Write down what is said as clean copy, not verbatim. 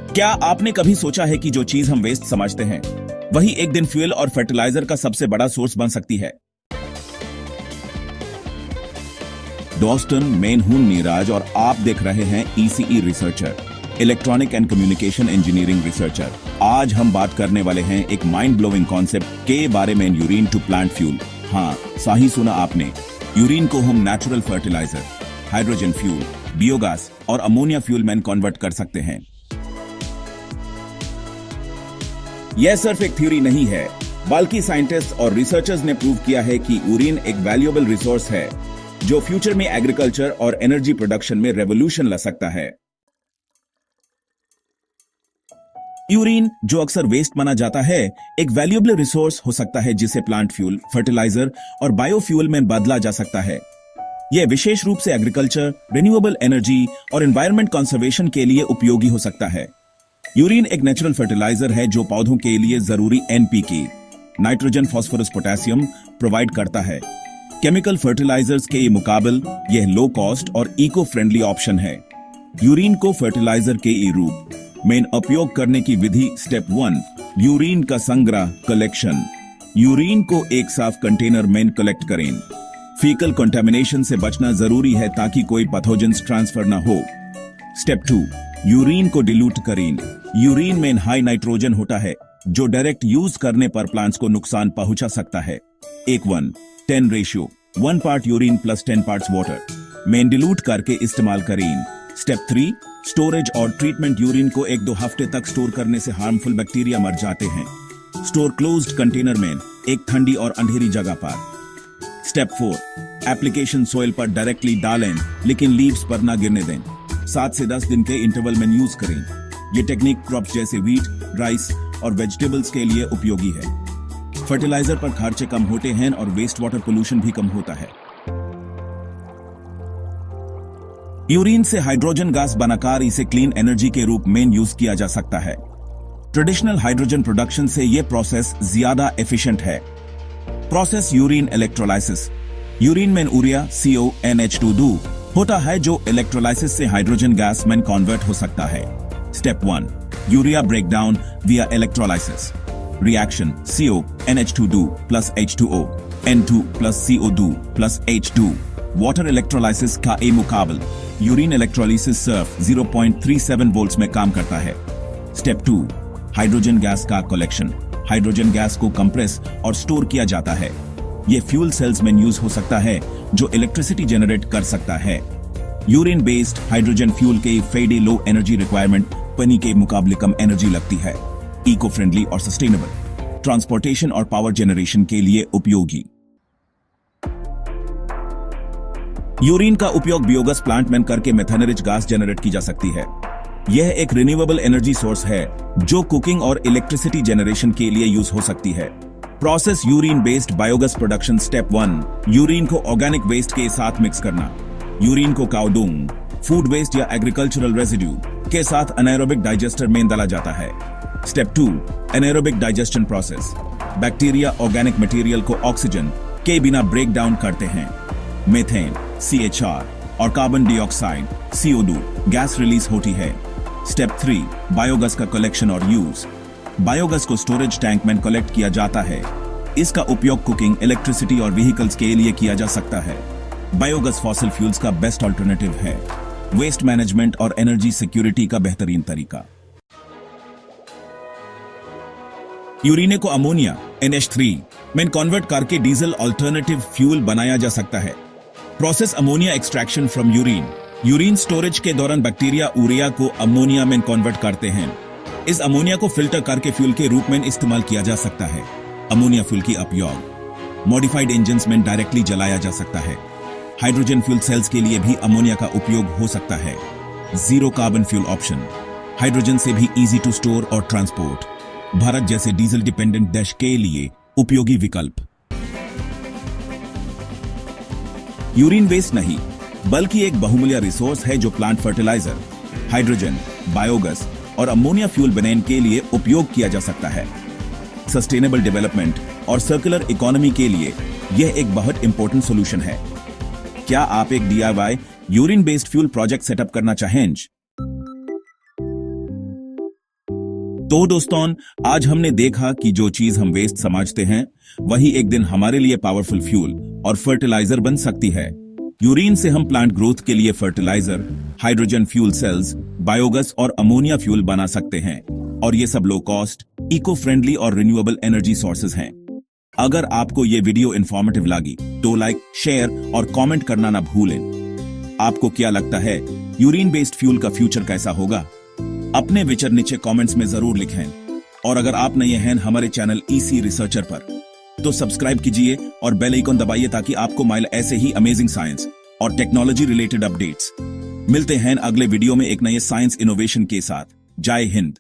क्या आपने कभी सोचा है कि जो चीज हम वेस्ट समझते हैं वही एक दिन फ्यूल और फर्टिलाइजर का सबसे बड़ा सोर्स बन सकती है। दोस्तन मैं हूं नीरज और आप देख रहे हैं ECE researcher, electronic and communication engineering researcher. आज हम बात करने वाले हैं एक माइंड ब्लोइंग कॉन्सेप्ट के बारे में, यूरिन टू प्लांट फ्यूल। हाँ, सही सुना आपने। यूरिन को हम नेचुरल फर्टिलाइजर, हाइड्रोजन फ्यूल, बियोगैस और अमोनिया फ्यूल में कन्वर्ट कर सकते हैं। यह सिर्फ एक थ्योरी नहीं है, बल्कि साइंटिस्ट और रिसर्चर्स ने प्रूव किया है कि यूरिन एक वैल्यूएबल रिसोर्स है जो फ्यूचर में एग्रीकल्चर और एनर्जी प्रोडक्शन में रेवोल्यूशन ला सकता है। यूरिन, जो अक्सर वेस्ट माना जाता है, एक वैल्यूएबल रिसोर्स हो सकता है जिसे प्लांट फ्यूल, फर्टिलाइजर और बायोफ्यूल में बदला जा सकता है। यह विशेष रूप से एग्रीकल्चर, रिन्यूएबल एनर्जी और एनवायरमेंट कंजर्वेशन के लिए उपयोगी हो सकता है। यूरिन एक नेचुरल फर्टिलाइजर है जो पौधों के लिए जरूरी NPK, nitrogen, phosphorus, potassium provide करता है। केमिकल फर्टिलाइजर्स के मुकाबले यह लो कॉस्ट और इको फ्रेंडली ऑप्शन है। यूरिन को फर्टिलाइजर के रूप में उपयोग करने की विधि। स्टेप 1, यूरिन का संग्रह, कलेक्शन। यूरिन को एक साफ कंटेनर में कलेक्ट करें। फीकल कंटामिनेशन से बचना जरूरी है ताकि कोई पैथोजेंस ट्रांसफर न हो। स्टेप 2, यूरिन को डिल्यूट करें। यूरिन में हाई नाइट्रोजन होता है जो डायरेक्ट यूज करने पर प्लांट्स को नुकसान पहुंचा सकता है। 1:10 ratio, 1 part urine plus 10 parts water में डिल्यूट करके इस्तेमाल करें। स्टेप 3, स्टोरेज और ट्रीटमेंट। यूरिन को 1-2 हफ्ते तक स्टोर करने से हार्मफुल बैक्टीरिया मर जाते हैं। स्टोर क्लोज्ड कंटेनर में, एक ठंडी और अंधेरी जगह पर। स्टेप 4, एप्लीकेशन सोइल पर डायरेक्टली डालें, लेकिन लीव्स पर ना गिरने दें। 7 से 10 दिन के इंटरवल में यूज करें। यह टेक्निक क्रॉप्स जैसे व्हीट, राइस और वेजिटेबल्स के लिए उपयोगी है। फर्टिलाइजर पर खर्चे कम होते हैं और वेस्ट वाटर पोल्यूशन भी कम होता है। यूरिन से हाइड्रोजन गैस बनाकर इसे क्लीन एनर्जी के रूप में यूज किया जा सकता है। ट्रेडिशनल हाइड्रोजन प्रोडक्शन से यह प्रोसेस ज्यादा एफिशिएंट है। Process urine electrolysis. यूरिन में यूरिया CONH2 होता है जो इलेक्ट्रोलाइसिस से हाइड्रोजन गैस में कन्वर्ट हो सकता है। स्टेप 1, यूरिया ब्रेकडाउन विया electrolysis. Reaction CONH2 plus H2O, N2 plus CO2 plus H2। Water electrolysis का मुकाबले यूरिन इलेक्ट्रोलाइसिस सिर्फ 0.37 वोल्ट्स में काम करता है। स्टेप 2, हाइड्रोजन गैस का कलेक्शन। हाइड्रोजन गैस को कंप्रेस और स्टोर किया जाता है। यह फ्यूल सेल्स में यूज हो सकता है जो इलेक्ट्रिसिटी जनरेट कर सकता है। यूरिन बेस्ड हाइड्रोजन फ्यूल के फेडे लो एनर्जी रिक्वायरमेंट पानी के मुकाबले कम एनर्जी लगती है। इको फ्रेंडली और सस्टेनेबल, ट्रांसपोर्टेशन और पावर जनरेशन के लिए उपयोगी। यूरिन का उपयोग बायोगैस प्लांट में करके मेथेन रिच गैस जनरेट की जा सकती है। यह एक रिन्यूएबल एनर्जी सोर्स है जो कुकिंग और इलेक्ट्रिसिटी जनरेशन के लिए यूज हो सकती है। Process urine based biogas production. Step 1, urine को ऑर्गेनिक वेस्ट के साथ मिक्स करना। यूरिन को काउ डंग, फूड वेस्ट या एग्रीकल्चरल रेसिड्यू के साथ एनाएरोबिक डाइजेस्टर में डाला जाता है। Step 2, anaerobic digestion process. Bacteria organic material को ऑक्सीजन के बिना ब्रेक डाउन करते हैं। मीथेन CHR और carbon dioxide CO2 gas release होती है। स्टेप 3, बायोगैस का कलेक्शन और यूज। बायोगैस को स्टोरेज टैंक में कलेक्ट किया जाता है। इसका उपयोग कुकिंग, इलेक्ट्रिसिटी और व्हीकल्स के लिए किया जा सकता है। बायोगैस फॉसिल फ्यूल्स का बेस्ट अल्टरनेटिव है। वेस्ट मैनेजमेंट और एनर्जी सिक्योरिटी का बेहतरीन तरीका। यूरिन को अमोनिया NH3 में कन्वर्ट करके डीजल अल्टरनेटिव फ्यूल बनाया जा सकता है। Process ammonia extraction from urine. Urine storage के दौरान बैक्टीरिया यूरिया को अमोनिया में कन्वर्ट करते हैं। इस अमोनिया को फिल्टर करके फ्यूल के रूप में इस्तेमाल किया जा सकता है। अमोनिया फ्यूल की उपयोग मॉडिफाइड इंजन्स में डायरेक्टली जलाया जा सकता है। हाइड्रोजन फ्यूल सेल्स के लिए भी अमोनिया का उपयोग हो सकता है। Zero carbon fuel option. Hydrogen से भी इजी टू स्टोर और ट्रांसपोर्ट। भारत जैसे डीजल डिपेंडेंट देश के लिए उपयोगी विकल्प। यूरिन वेस्ट नहीं, बल्कि एक बहुमूल्य रिसोर्स है जो प्लांट फर्टिलाइजर, हाइड्रोजन, बायोगैस और अमोनिया फ्यूल बनाने के लिए उपयोग किया जा सकता है। सस्टेनेबल डेवलपमेंट और सर्कुलर इकोनॉमी के लिए यह एक बहुत इंपॉर्टेंट सॉल्यूशन है। क्या आप एक DIY urine based fuel project setup करना चाहेंगे? तो दोस्तों, आज हमने देखा कि जो चीज हम वेस्ट समझते हैं वही एक दिन हमारे लिए पावरफुल फ्यूल और फर्टिलाइजर बन सकती है। यूरिन से हम प्लांट ग्रोथ के लिए fertiliser, hydrogen fuel cells, biogas और अमोनिया फ्यूल बना सकते हैं, और ये सब लो कॉस्ट, इको फ्रेंडली और रिन्यूएबल एनर्जी सोर्सेज हैं। अगर आपको ये वीडियो इंफॉर्मेटिव लगी तो लाइक, शेयर और कमेंट करना ना भूलें। आपको क्या लगता है यूरिन बेस्ड फ्यूल का फ्यूचर कैसा होगा? अपने विचार नीचे कमेंट्स में जरूर लिखें। और अगर आप नए हैं हमारे चैनल ईसी रिसर्चर पर तो सब्सक्राइब कीजिए और बेल आइकन दबाइए ताकि आपको मिले ऐसे ही अमेजिंग साइंस और टेक्नोलॉजी रिलेटेड अपडेट्स। मिलते हैं अगले वीडियो में एक नए साइंस इनोवेशन के साथ। जय हिंद।